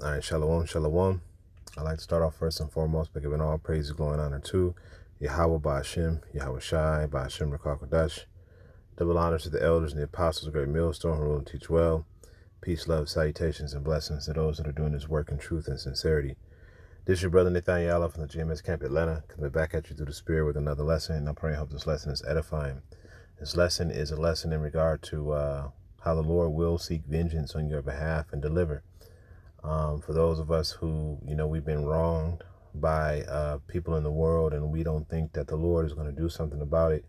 All right, shalom, shalom. I'd like to start off first and foremost by giving all praises, glory, and honor to Yahweh Ba'ashem, Yahweh Shai, Ba'ashem Rakakadash. Double honor to the elders and the apostles, great millstone, who rule and teach well. Peace, love, salutations, and blessings to those that are doing this work in truth and sincerity. This is your brother Nathaniel from the GMS Camp Atlanta, coming back at you through the Spirit with another lesson, and I pray and hope this lesson is edifying. This lesson is a lesson in regard to how the Lord will seek vengeance on your behalf and deliver. For those of us who, we've been wronged by people in the world and we don't think that the Lord is going to do something about it.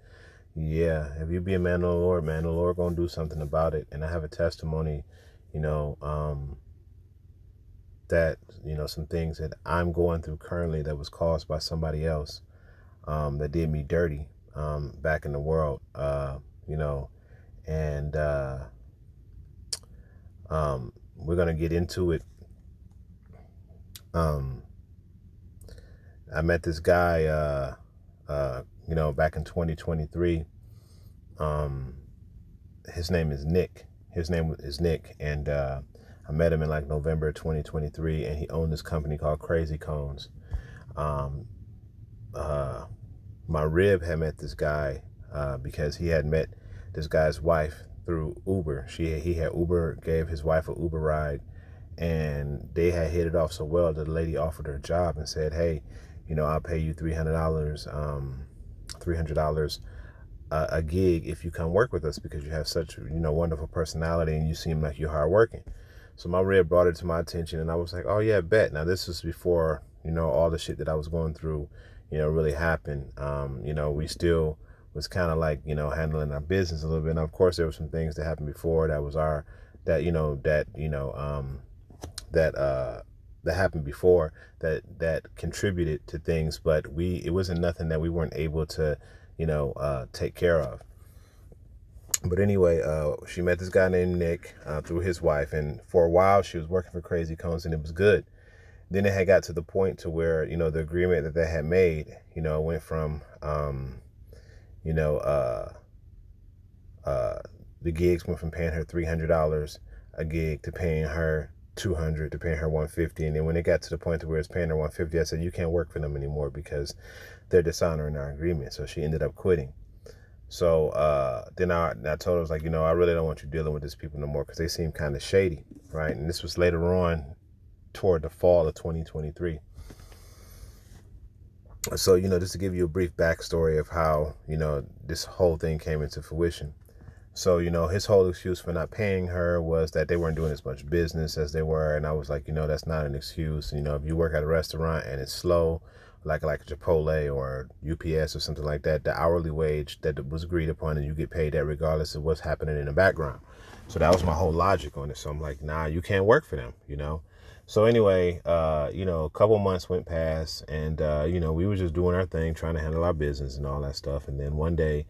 Yeah, if you be a man of the Lord, man, the Lord going to do something about it. And I have a testimony, that, some things that I'm going through currently that was caused by somebody else that did me dirty back in the world, and we're going to get into it. I met this guy, back in 2023. His name is Nick. And I met him in like November 2023, and he owned this company called Crazy Cones. My rib had met this guy because he had met this guy's wife through Uber. He had Uber, gave his wife an Uber ride, and they had hit it off so well that the lady offered her a job and said, hey, I'll pay you $300 a gig if you come work with us because you have such, wonderful personality and you seem like you're hardworking. So my rib brought it to my attention, and I was like, oh yeah, bet. Now this was before, all the shit that I was going through, really happened. We still was kind of like, handling our business a little bit. And of course there were some things that happened before that was that happened before that contributed to things, but it wasn't nothing that we weren't able to, take care of. But anyway, she met this guy named Nick through his wife, and for a while she was working for Crazy Cones, and it was good. Then it had got to the point to where, the agreement that they had made, went from, the gigs went from paying her $300 a gig to paying her $200 to paying her $150. And then when it got to the point to where it's paying her $150, I said, you can't work for them anymore because they're dishonoring our agreement. So she ended up quitting. So then I told her, I was like, I really don't want you dealing with these people no more because they seem kind of shady, right? And this was later on toward the fall of 2023. So, just to give you a brief backstory of how, this whole thing came into fruition. So, his whole excuse for not paying her was that they weren't doing as much business as they were. And I was like, that's not an excuse. If you work at a restaurant and it's slow, like a Chipotle or UPS or something like that, the hourly wage that was agreed upon, and you get paid that regardless of what's happening in the background. So that was my whole logic on it. So I'm like, nah, you can't work for them, So anyway, a couple months went past, and, we were just doing our thing, trying to handle our business and all that stuff. And then one day,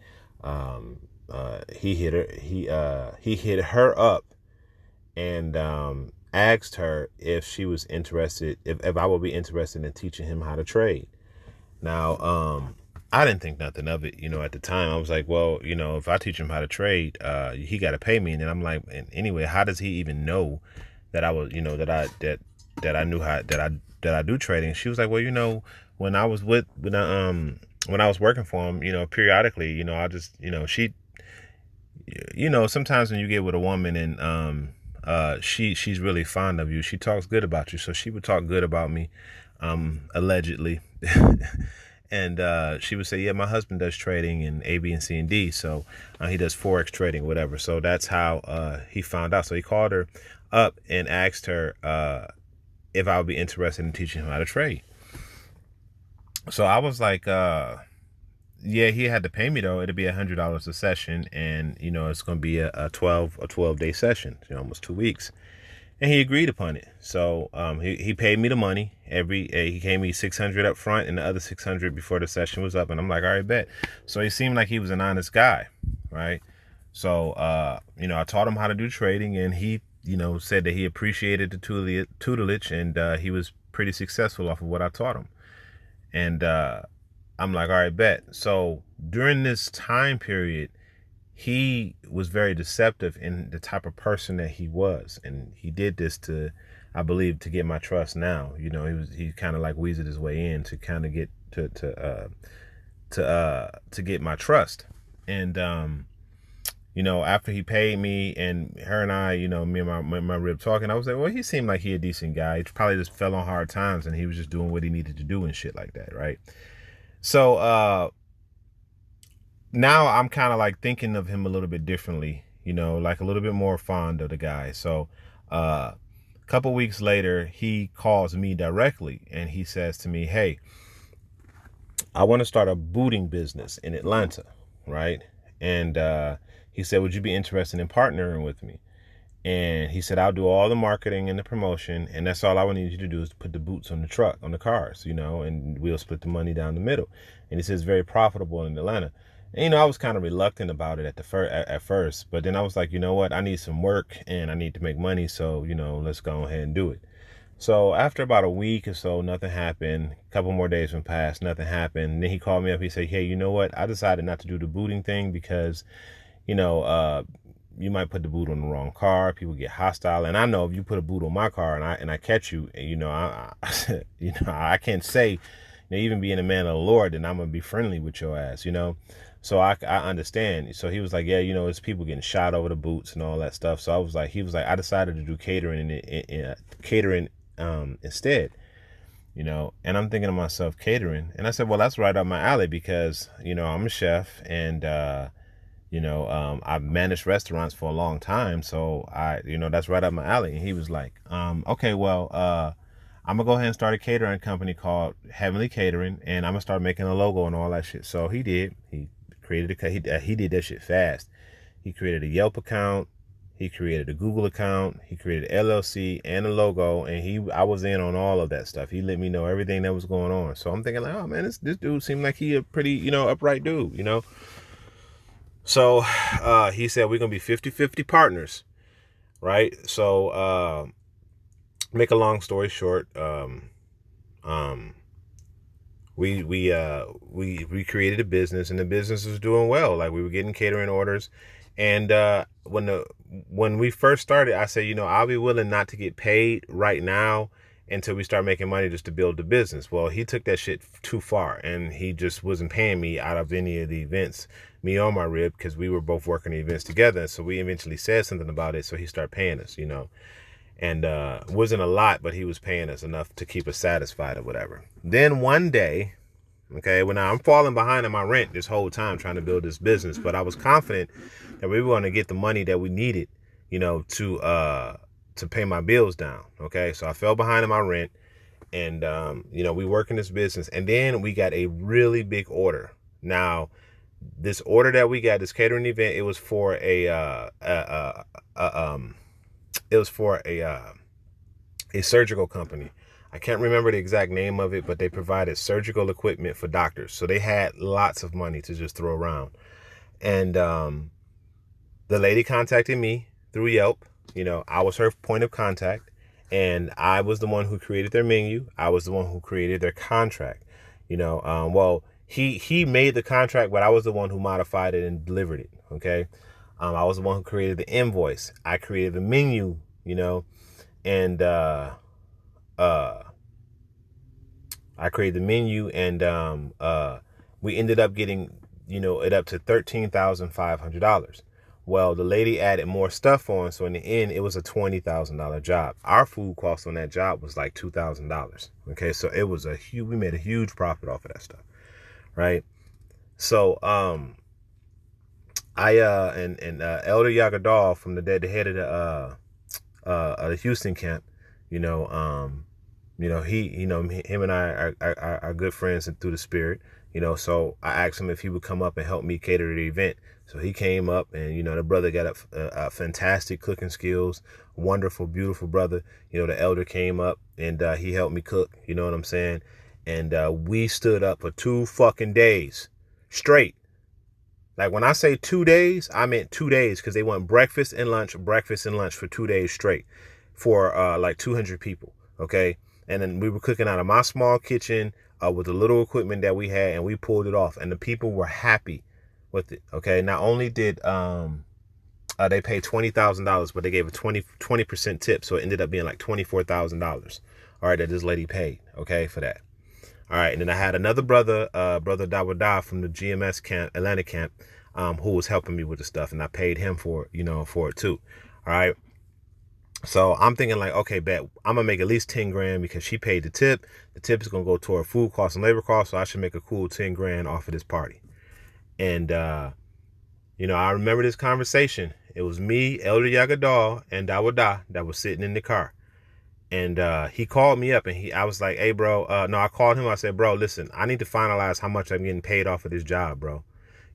he hit her up and asked her if she was interested, if I would be interested in teaching him how to trade. Now, I didn't think nothing of it, at the time. I was like, well, if I teach him how to trade, he got to pay me. And then I'm like, and anyway, how does he even know that I was, that I knew how, that I do trading? She was like, well, when I was when I was working for him, periodically, I just, sometimes when you get with a woman and she's really fond of you, she talks good about you. So she would talk good about me, allegedly. And she would say, yeah, my husband does trading in A, B, and C, and D. So he does Forex trading, whatever. So that's how he found out. So he called her up and asked her if I would be interested in teaching him how to trade. So I was like, yeah, he had to pay me though. It'd be $100 a session, and it's going to be a 12-day session, almost 2 weeks. And he agreed upon it. So he paid me the money. He gave me $600 up front and the other $600 before the session was up. And I'm like, all right, bet. So he seemed like he was an honest guy, right? So I taught him how to do trading, and he said that he appreciated the tutelage, and he was pretty successful off of what I taught him. And I'm like, all right, bet. So during this time period, he was very deceptive in the type of person that he was. And he did this to, I believe, to get my trust now. He kind of like weaseled his way in to kind of get to get my trust. And after he paid me, and her and I, me and my rib talking, I was like, well, he seemed like he a decent guy. He probably just fell on hard times, and he was just doing what he needed to do and shit like that, right? So now I'm kind of like thinking of him a little bit differently, like a little bit more fond of the guy. So a couple weeks later, he calls me directly, and he says to me, hey, I want to start a booting business in Atlanta, right? And he said, would you be interested in partnering with me? And he said, I'll do all the marketing and the promotion, and that's all I would need you to do is put the boots on the truck, on the cars, and we'll split the money down the middle. And he says, very profitable in Atlanta. And, I was kind of reluctant about it at first, but then I was like, you know what? I need some work and I need to make money. So, let's go ahead and do it. So after about a week or so, nothing happened. A couple more days went past, nothing happened. And then he called me up. He said, hey, you know what? I decided not to do the booting thing because, you might put the boot on the wrong car. People get hostile. And I know if you put a boot on my car and I catch you, I can't say, even being a man of the Lord, then I'm going to be friendly with your ass, So I understand. So he was like, yeah, it's people getting shot over the boots and all that stuff. So he was like, I decided to do catering instead, and I'm thinking to myself, catering. And I said, well, that's right up my alley because, I'm a chef and, I've managed restaurants for a long time. So that's right up my alley. And he was like, okay, well, I'm gonna go ahead and start a catering company called Heavenly Catering, and I'm gonna start making a logo and all that shit. So he did. He created he did that shit fast. He created a Yelp account. He created a Google account. He created an LLC and a logo, and I was in on all of that stuff. He let me know everything that was going on. So I'm thinking like, oh man, this dude seemed like he a pretty, upright dude, So he said we're gonna be 50-50 partners, right? So make a long story short, we created a business, and the business was doing well. Like we were getting catering orders, and when we first started, I said, I'll be willing not to get paid right now until we start making money just to build the business. Well, he took that shit too far, and he just wasn't paying me out of any of the events, me or my rib, because we were both working the events together. So we eventually said something about it, so he started paying us, and wasn't a lot, but he was paying us enough to keep us satisfied or whatever. Then one day, okay, well, now I'm falling behind on my rent this whole time trying to build this business, but I was confident that we were going to get the money that we needed, to pay my bills down. Okay, so I fell behind on my rent, and we work in this business, and then we got a really big order. Now, this order that we got, this catering event, it was for a surgical company. I can't remember the exact name of it, but they provided surgical equipment for doctors. So they had lots of money to just throw around. And the lady contacted me through Yelp. I was her point of contact, and I was the one who created their menu. I was the one who created their contract. Well, he made the contract, but I was the one who modified it and delivered it. Okay. I was the one who created the invoice. I created the menu, and I created the menu, and we ended up getting, it up to $13,500. Well, the lady added more stuff on, so in the end, it was a $20,000 job. Our food cost on that job was like $2,000. Okay, so it was we made a huge profit off of that stuff, right? So Elder Yagadol from the head of the Houston camp, him and I are good friends and through the spirit, so I asked him if he would come up and help me cater the event. So he came up, and, the brother got a fantastic cooking skills, wonderful, beautiful brother. The elder came up, and he helped me cook, you know what I'm saying? And we stood up for 2 fucking days straight. Like when I say 2 days, I meant 2 days, because they went breakfast and lunch for 2 days straight for like 200 people. Okay. And then we were cooking out of my small kitchen with the little equipment that we had, and we pulled it off, and the people were happy with it. Okay. Not only did They paid $20,000, but they gave a 20% tip, so it ended up being like $24,000. All right, that this lady paid, okay, for that. All right, and then I had another brother, brother Dawada from the GMS camp, Atlanta camp, who was helping me with the stuff, and I paid him for for it too. All right. So I'm thinking like, okay, bet I'm gonna make at least 10 grand because she paid the tip. The tip is gonna go toward food costs and labor costs, so I should make a cool 10 grand off of this party. And I remember this conversation. It was me, Elder Yagadal, and Dawada that was sitting in the car. And he called me up, and I was like, hey, bro. No, I called him. I said, bro, listen, I need to finalize how much I'm getting paid off of this job, bro.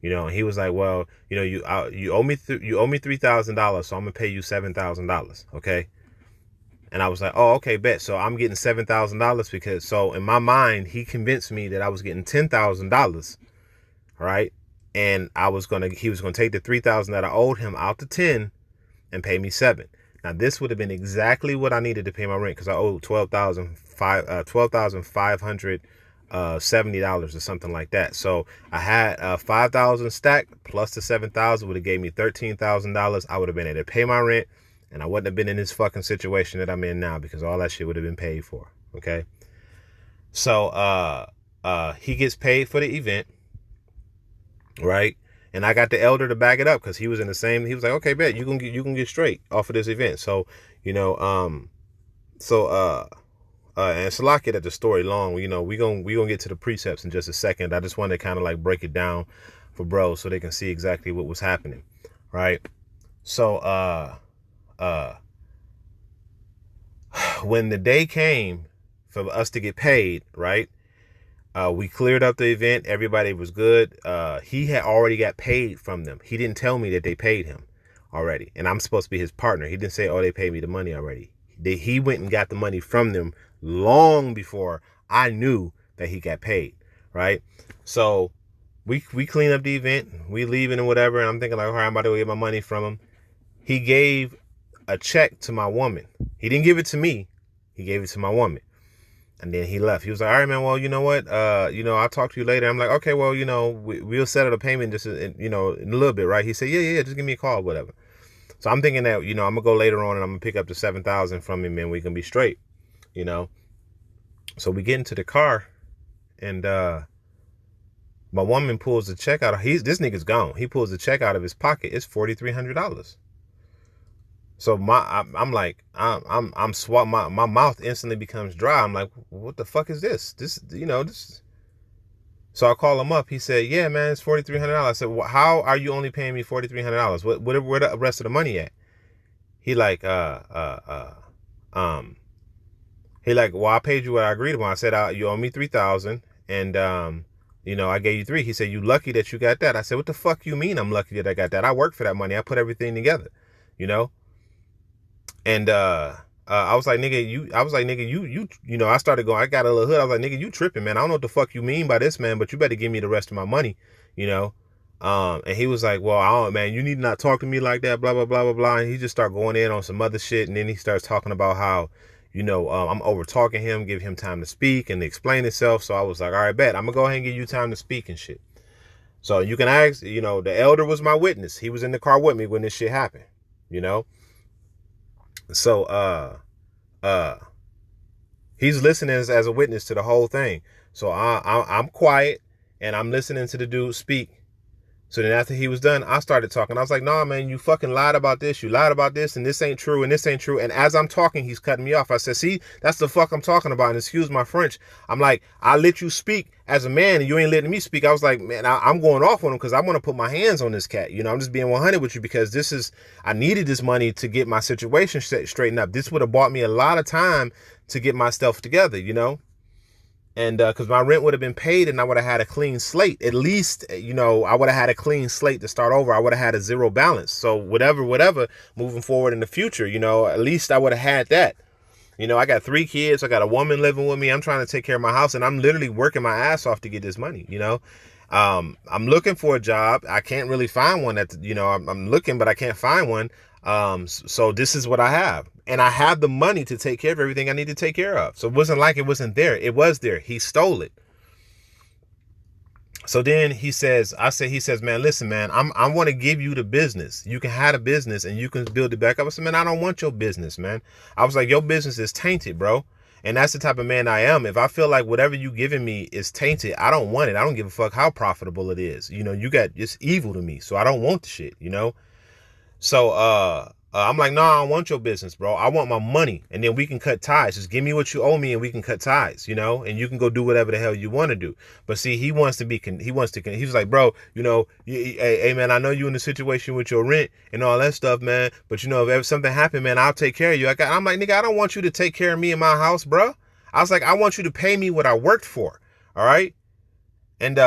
And he was like, well, you owe me $3,000, so I'm gonna pay you $7,000, okay? And I was like, oh, okay, bet. So I'm getting $7,000 because, so in my mind, he convinced me that I was getting $10,000, right? And he was gonna take the $3,000 that I owed him out to 10 and pay me 7. Now this would have been exactly what I needed to pay my rent because I owed $12,570 or something like that. So I had 5,000 stacked plus the 7,000 would have gave me $13,000. I would have been able to pay my rent, and I wouldn't have been in this fucking situation that I'm in now because all that shit would have been paid for. Okay. So he gets paid for the event, right? And I got the elder to back it up because he was in the same. He was like, okay, bet you can get straight off of this event. So and Salaki that the story long. We gonna get to the precepts in just a second. I just want to kind of like break it down for bros so they can see exactly what was happening, right? So when the day came for us to get paid, right? We cleared up the event. Everybody was good. He had already got paid from them. He didn't tell me that they paid him already. And I'm supposed to be his partner. He didn't say, oh, they paid me the money already. He went and got the money from them long before I knew that he got paid, right? So we clean up the event. We leaving and whatever. And I'm thinking like, all right, I'm about to go get my money from him. He gave a check to my woman. He didn't give it to me. He gave it to my woman. And then he left. He was like, all right, man, well, you know what? I'll talk to you later. I'm like, okay, well, we'll settle the payment just, in a little bit, right? He said, yeah, just give me a call, whatever. So I'm thinking that, I'm going to go later on and I'm going to pick up the 7,000 from him and we can be straight, So we get into the car and my woman pulls the check out. This nigga's gone. He pulls the check out of his pocket. It's $4,300. So I'm like, I'm swat. My mouth instantly becomes dry. I'm like, what the fuck is this? This. So I call him up. He said, yeah, man, it's $4,300. I said, well, how are you only paying me $4,300? Where the rest of the money at? He like, well, I paid you what I agreed upon. I said, you owe me 3,000 and, I gave you 3. He said, you lucky that you got that. I said, what the fuck you mean I'm lucky that I got that? I worked for that money. I put everything together, And I was like, nigga, I started going, I got a little hood. I was like, nigga, you tripping, man. I don't know what the fuck you mean by this, man, but you better give me the rest of my money, And he was like, well, man, you need to not talk to me like that, blah, blah, blah, blah, blah. And he just started going in on some other shit. And then he starts talking about how, I'm over talking him, give him time to speak and to explain himself. So I was like, all right, bet I'm gonna go ahead and give you time to speak and shit. So you can ask, the elder was my witness. He was in the car with me when this shit happened, So, he's listening as a witness to the whole thing. So I'm quiet and I'm listening to the dude speak. So then after he was done, I started talking. I was like, nah, man, you fucking lied about this. You lied about this and this ain't true and this ain't true. And as I'm talking, he's cutting me off. I said, see, that's the fuck I'm talking about. And excuse my French. I'm like, I let you speak as a man and you ain't letting me speak. I was like, man, I'm going off on him because I want to put my hands on this cat. I'm just being 100 with you because I needed this money to get my situation straightened up. This would have bought me a lot of time to get my stuff together, And because my rent would have been paid and I would have had a clean slate. At least, I would have had a clean slate to start over. I would have had a zero balance. So whatever, moving forward in the future, at least I would have had that. I got 3 kids. I got a woman living with me. I'm trying to take care of my house and I'm literally working my ass off to get this money, I'm looking for a job. I can't really find one I'm looking, but I can't find one. So this is what I have. And I have the money to take care of everything I need to take care of. So it wasn't like it wasn't there. It was there. He stole it. So then he says, man, listen, man, I want to give you the business. You can have the business and you can build it back up. I said, man, I don't want your business, man. I was like, your business is tainted, bro. And that's the type of man I am. If I feel like whatever you giving me is tainted, I don't want it. I don't give a fuck how profitable it is. It's evil to me. So I don't want the shit. So I'm like, no, I don't want your business, bro. I want my money, and then we can cut ties. Just give me what you owe me, and we can cut ties, and you can go do whatever the hell you want to do. But see, he was like, bro, hey, man, I know you in the situation with your rent and all that stuff, man. But if ever something happened, man, I'll take care of you. I'm like, nigga, I don't want you to take care of me in my house, bro. I was like, I want you to pay me what I worked for. All right. And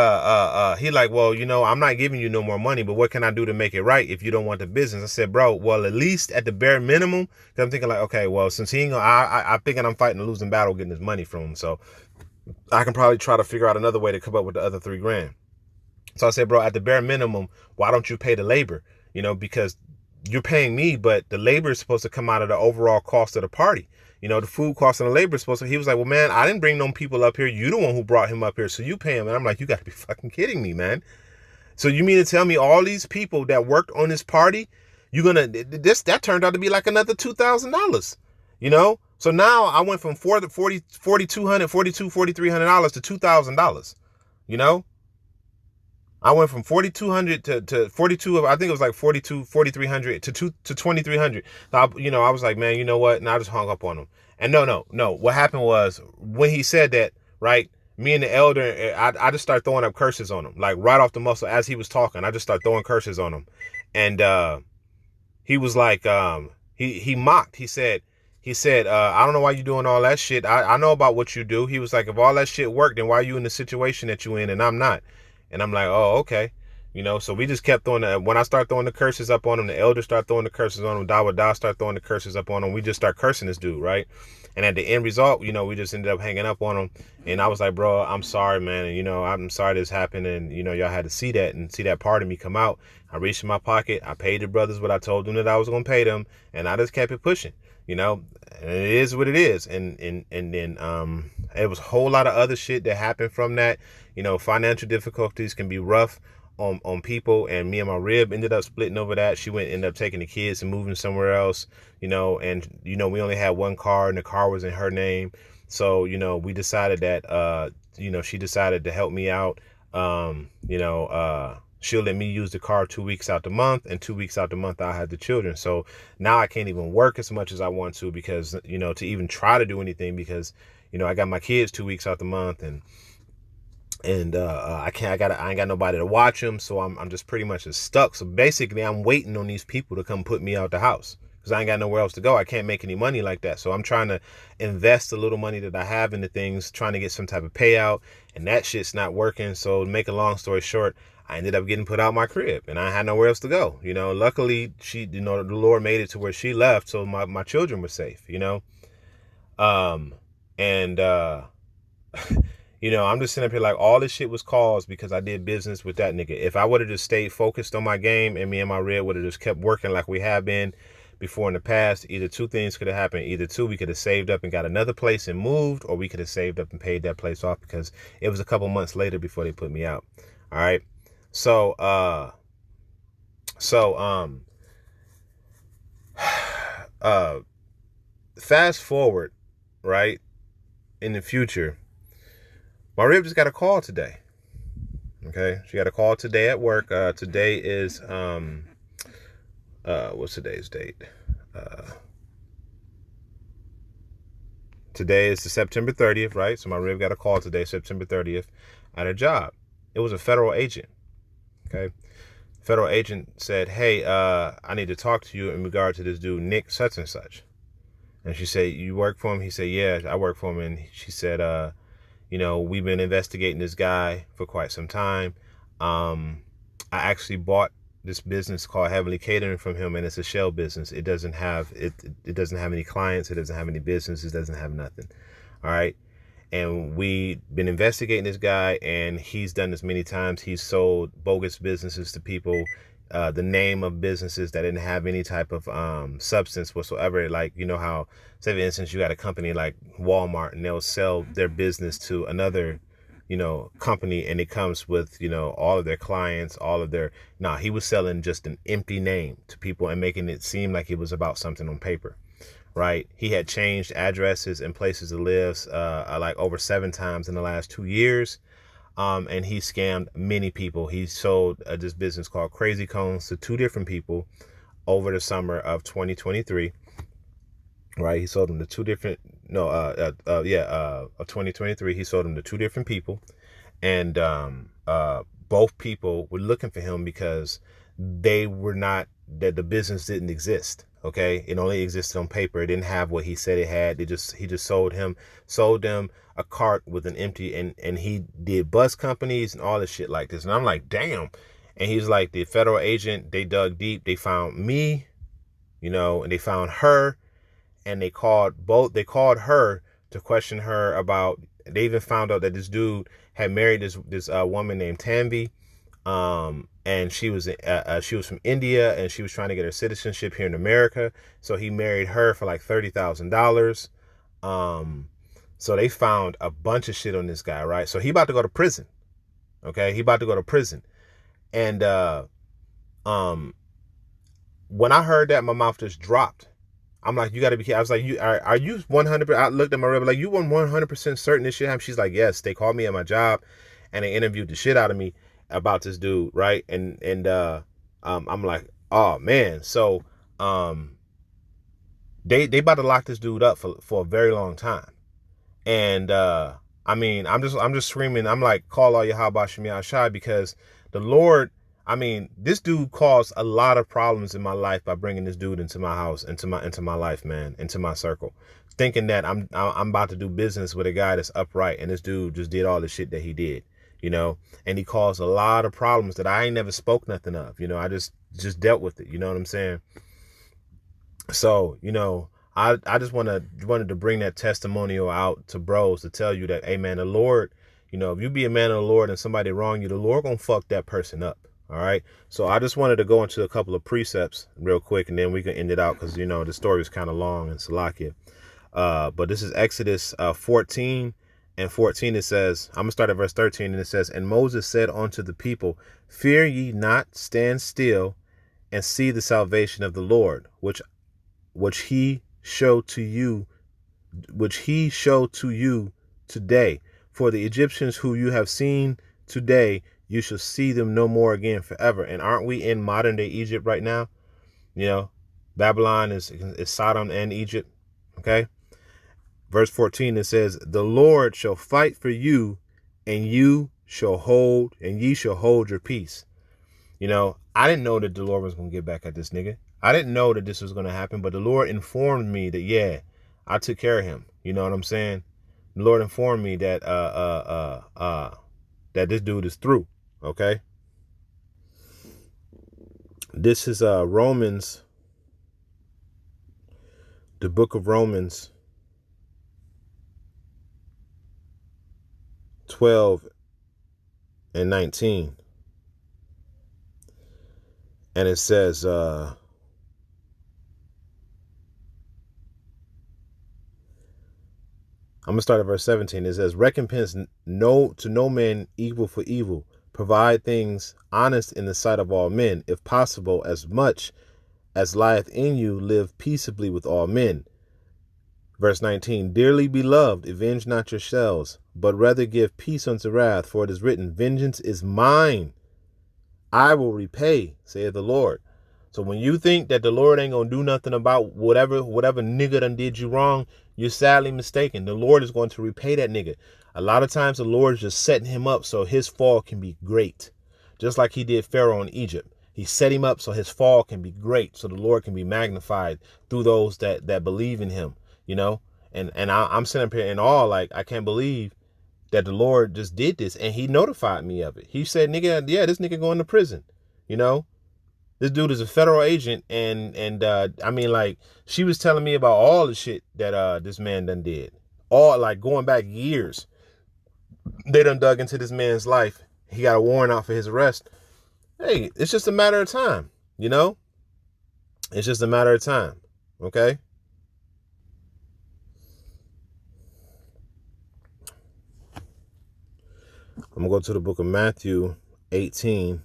he like, well, I'm not giving you no more money, but what can I do to make it right if you don't want the business? I said, bro, well, at least at the bare minimum, because I'm thinking like, okay, well, since he ain't gonna, I'm thinking I'm fighting a losing battle getting his money from him, so I can probably try to figure out another way to come up with the other $3,000. So I said, bro, at the bare minimum, why don't you pay the labor? Because you're paying me, but the labor is supposed to come out of the overall cost of the party. The food cost and the labor is supposed to. He was like, well, man, I didn't bring no people up here. You the one who brought him up here, so you pay him. And I'm like, you got to be fucking kidding me, man. So you mean to tell me all these people that worked on this party, that turned out to be like another $2,000, So now I went from $4,300 to $2,000, I went from 4,200 to 42. I think it was like 4,300 to 2,300. I was like, man, you know what? And I just hung up on him. And no. What happened was when he said that, right? Me and the elder, I just started throwing up curses on him, like right off the muscle as he was talking. I just started throwing curses on him, and he was like, he mocked. He said, I don't know why you doing all that shit. I know about what you do. He was like, if all that shit worked, then why are you in the situation that you in and I'm not? And I'm like, oh, okay. So we just kept throwing when I start throwing the curses up on him, the elders start throwing the curses on him, Dawa start throwing the curses up on him. We just start cursing this dude, right? And at the end result, we just ended up hanging up on him. And I was like, bro, I'm sorry, man. And, I'm sorry this happened. And, y'all had to see that and see that part of me come out. I reached in my pocket. I paid the brothers what I told them that I was going to pay them. And I just kept it pushing, and it is what it is. And then it was a whole lot of other shit that happened from that. Financial difficulties can be rough on people, and me and my rib ended up splitting over that. She ended up taking the kids and moving somewhere else, and we only had one car, and the car was in her name. So we decided that she decided to help me out. She'll let me use the car 2 weeks out the month, and 2 weeks out the month I had the children. So now I can't even work as much as I want to, because to even try to do anything, because I got my kids 2 weeks out the month, and I ain't got nobody to watch them, so I'm just pretty much just stuck. So basically, I'm waiting on these people to come put me out the house, because I ain't got nowhere else to go. I can't make any money like that. So I'm trying to invest a little money that I have into things, trying to get some type of payout, and that shit's not working. So to make a long story short, I ended up getting put out my crib, and I had nowhere else to go. Luckily the Lord made it to where she left, so my children were safe. I'm just sitting up here like all this shit was caused because I did business with that nigga. If I would have just stayed focused on my game, and me and my rib would have just kept working like we have been before in the past, either two things could have happened. Either we could have saved up and got another place and moved, or we could have saved up and paid that place off, because it was a couple months later before they put me out. All right. So fast forward, right, in the future, my rib just got a call today. Okay, she got a call today at work. Today is what's today's date? Today is the September 30th, right? So my rib got a call today, September 30th, at her job. It was a federal agent. Okay, federal agent said, hey, I need to talk to you in regard to this dude Nick such and such. And she said, you work for him? He said, yeah, I work for him. And she said, we've been investigating this guy for quite some time. I actually bought this business called Heavenly Catering from him, and it's a shell business. It doesn't have it doesn't have any clients. It doesn't have any business. It doesn't have nothing. All right. And we've been investigating this guy, and he's done this many times. He's sold bogus businesses to people, the name of businesses that didn't have any type of substance whatsoever. Like, how, say for instance, you got a company like Walmart, and they'll sell their business to another company, and it comes with, all of their clients, all of their, he was selling just an empty name to people and making it seem like it was about something on paper, right? He had changed addresses and places to live, like over 7 times in the last 2 years. And he scammed many people. He sold this business called Crazy Cones to 2 different people over the summer of 2023. Right, he sold them to 2 different, no, of 2023. He sold them to 2 different people, and both people were looking for him because they were not, that the business didn't exist. Okay, it only existed on paper. It didn't have what he said it had. He just sold them a cart with an empty, and he did bus companies and all this shit like this. And I'm like, damn. And he's like, the federal agent, they dug deep. They found me, and they found her. And they called her to question her about, they even found out that this dude had married this woman named Tanvi, and she was from India, and she was trying to get her citizenship here in America, so he married her for like $30,000. So they found a bunch of shit on this guy, right? So he about to go to prison. Okay, he about to go to prison. And when I heard that, my mouth just dropped. I'm like, you got to be careful. I was like, are you 100%? I looked at my rep like, you 100% certain this shit happened? She's like, yes. They called me at my job, and they interviewed the shit out of me about this dude, right? And I'm like, oh man. So they about to lock this dude up for a very long time. And I mean, I'm just screaming. I'm like, call all your Habashim Yashai, because the Lord, I mean, this dude caused a lot of problems in my life by bringing this dude into my house, into my life, man, into my circle, thinking that I'm about to do business with a guy that's upright, and this dude just did all the shit that he did, and he caused a lot of problems that I ain't never spoke nothing of, I just dealt with it, you know what I'm saying? So, I just wanted to bring that testimonial out to bros to tell you that, hey man, the Lord, if you be a man of the Lord and somebody wrong you, the Lord gonna fuck that person up. All right. So I just wanted to go into a couple of precepts real quick, and then we can end it out, because the story is kind of long in Salakia. But this is Exodus 14 and 14. It says, I'm gonna start at verse 13, and it says, and Moses said unto the people, fear ye not, stand still and see the salvation of the Lord, which he show to you today. For the Egyptians who you have seen today, you shall see them no more again forever. And aren't we in modern day Egypt right now? Babylon is Sodom and Egypt. Okay. Verse 14, it says, the Lord shall fight for you, and ye shall hold your peace. I didn't know that the Lord was going to get back at this nigga. I didn't know that this was going to happen, but the Lord informed me that, yeah, I took care of him. You know what I'm saying? The Lord informed me that that this dude is through. Okay. This is Romans, the book of Romans 12 and 19. And it says, I'm going to start at verse 17. It says, recompense to no man evil for evil. Provide things honest in the sight of all men. If possible, as much as lieth in you, live peaceably with all men. Verse 19, dearly beloved, avenge not yourselves, but rather give peace unto wrath. For it is written, vengeance is mine, I will repay, saith the Lord. So when you think that the Lord ain't gonna do nothing about whatever nigga done did you wrong, you're sadly mistaken. The Lord is going to repay that nigga. A lot of times the Lord is just setting him up so his fall can be great. Just like he did Pharaoh in Egypt. He set him up so his fall can be great, so the Lord can be magnified through those that believe in him, And I'm sitting up here in awe, like, I can't believe that the Lord just did this, and he notified me of it. He said, nigga, yeah, this nigga going to prison. This dude is a federal agent, and I mean, like, she was telling me about all the shit that this man done did. All, like, going back years. They done dug into this man's life. He got a warrant out for his arrest. Hey, it's just a matter of time, It's just a matter of time, okay? I'm going to go to the book of Matthew 18.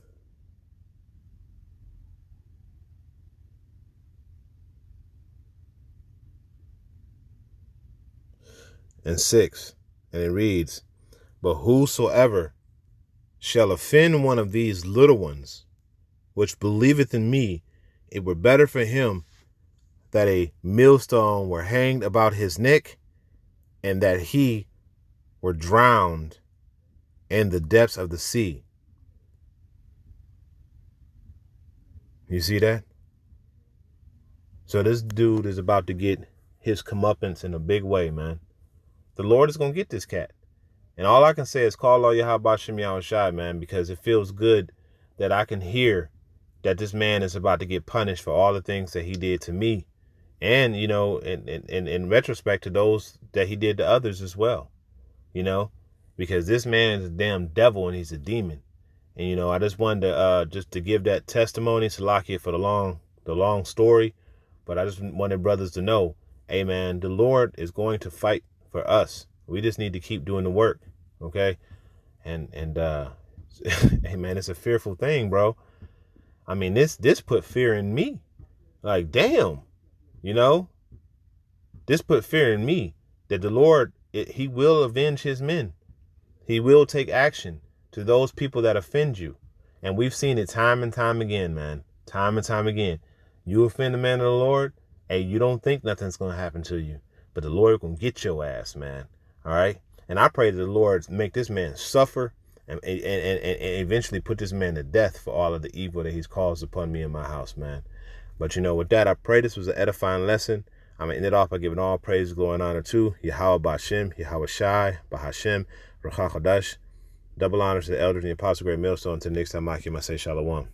And 6. And it reads, "But whosoever shall offend one of these little ones, which believeth in me, it were better for him that a millstone were hanged about his neck, and that he were drowned in the depths of the sea." You see that? So this dude is about to get his comeuppance in a big way, man. The Lord is going to get this cat. And all I can say is call all Yahweh Shem Yahweh Shai, man, because it feels good that I can hear that this man is about to get punished for all the things that he did to me. And, you know, in retrospect to those that he did to others as well, you know, because this man is a damn devil and he's a demon. And, you know, I just wanted to just to give that testimony, Salakia, for the long story. But I just wanted brothers to know, hey, man, the Lord is going to fight for us. We just need to keep doing the work. OK, and hey, man, it's a fearful thing, bro. I mean, this put fear in me. Like, damn, you know, this put fear in me that the Lord, he will avenge his men. He will take action to those people that offend you. And we've seen it time and time again, man. Time and time again. You offend the man of the Lord, hey, you don't think nothing's going to happen to you. But the Lord going to get your ass, man. All right? And I pray that the Lord make this man suffer and eventually put this man to death for all of the evil that he's caused upon me and my house, man. But, you know, with that, I pray this was an edifying lesson. I'm going to end it off by giving all praise, glory, and honor to Yahweh Ba'Shem, Yahweh Shai, Bahashem, Ruach HaKodesh. Double honors to the elders and the apostle, great millstone. Until next time, I say shalom.